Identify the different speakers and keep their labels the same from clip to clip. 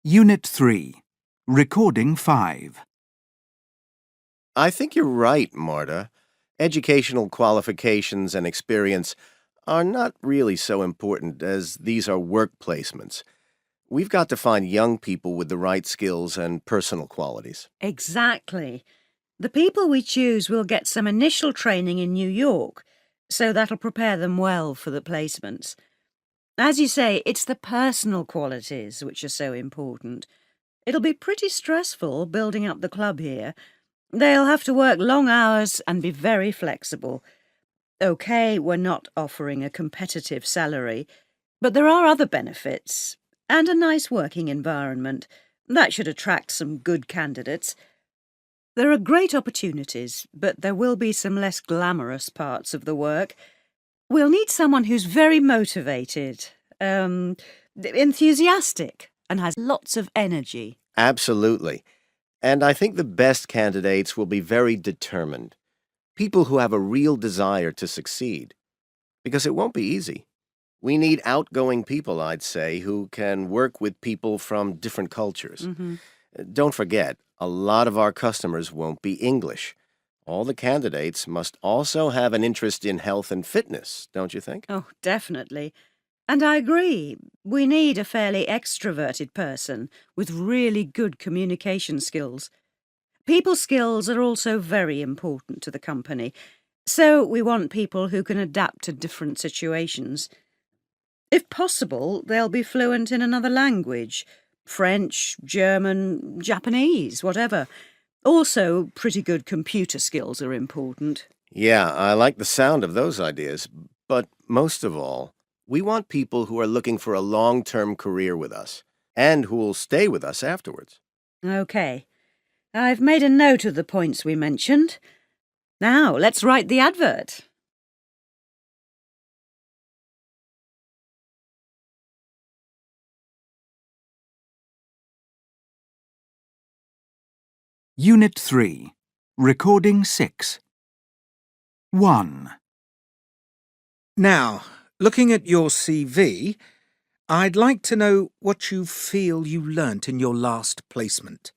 Speaker 1: Unit 3. Recording 5.
Speaker 2: I think you're right, Marta. Educational qualifications and experience are not really so important as these are work placements. We've got to find young people with the right skills and personal qualities.
Speaker 3: Exactly. The people we choose will get some initial training in New York, so that'll prepare them well for the placements. As you say, it's the personal qualities which are so important. It'll be pretty stressful building up the club here. They'll have to work long hours and be very flexible. OK, we're not offering a competitive salary, but there are other benefits and a nice working environment. That should attract some good candidates. There are great opportunities, but there will be some less glamorous parts of the work. We'll need someone who's very motivated, enthusiastic, and has lots of energy.
Speaker 2: Absolutely. And I think the best candidates will be very determined. People who have a real desire to succeed. Because it won't be easy. We need outgoing people, I'd say, who can work with people from different cultures. Don't forget, a lot of our customers won't be English. All the candidates must also have an interest in health and fitness, don't you think?
Speaker 3: Oh, definitely. And I agree. We need a fairly extroverted person with really good communication skills. People skills are also very important to the company, so we want people who can adapt to different situations. If possible, they'll be fluent in another language, French, German, Japanese, whatever. Also, pretty good computer skills are important.
Speaker 2: Yeah, I like the sound of those ideas. But most of all, we want people who are looking for a long-term career with us and who will stay with us afterwards.
Speaker 3: OK. I've made a note of the points we mentioned. Now, let's write the advert.
Speaker 1: Unit 3. Recording 6. 1.
Speaker 4: Now, looking at your CV, I'd like to know what you feel you learnt in your last placement.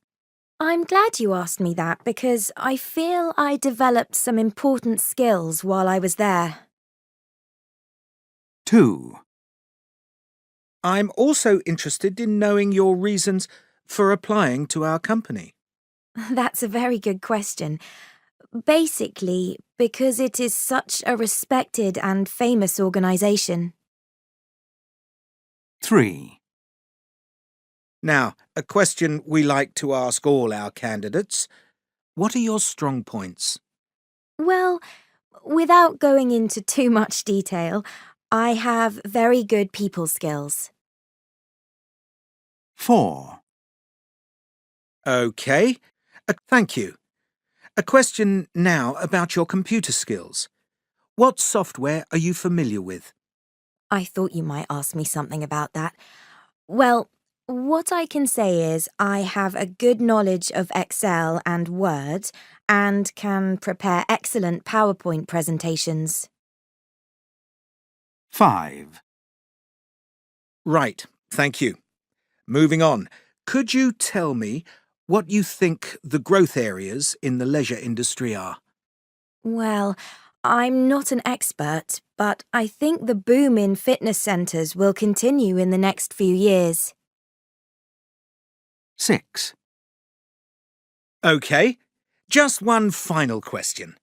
Speaker 5: I'm glad you asked me that because I feel I developed some important skills while I was there.
Speaker 1: 2.
Speaker 4: I'm also interested in knowing your reasons for applying to our company.
Speaker 5: That's a very good question. Basically, because it is such a respected and famous organisation.
Speaker 1: 3.
Speaker 4: Now, a question we like to ask all our candidates. What are your strong points?
Speaker 5: Well, without going into too much detail, I have very good people skills.
Speaker 1: 4.
Speaker 4: OK. Thank you. A question now about your computer skills. What software are you familiar with?
Speaker 5: I thought you might ask me something about that. Well, what I can say is I have a good knowledge of Excel and Word and can prepare excellent PowerPoint presentations.
Speaker 1: 5.
Speaker 4: Right, thank you. Moving on. Could you tell me what you think the growth areas in the leisure industry are?
Speaker 5: Well, I'm not an expert, but I think the boom in fitness centres will continue in the next few years.
Speaker 1: 6.
Speaker 4: OK. Just one final question.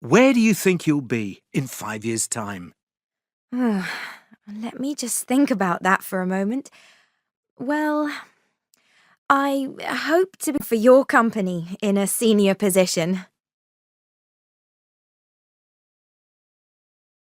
Speaker 4: Where do you think you'll be in 5 years' time?
Speaker 5: Let me just think about that for a moment. Well, I hope to be for your company in a senior position.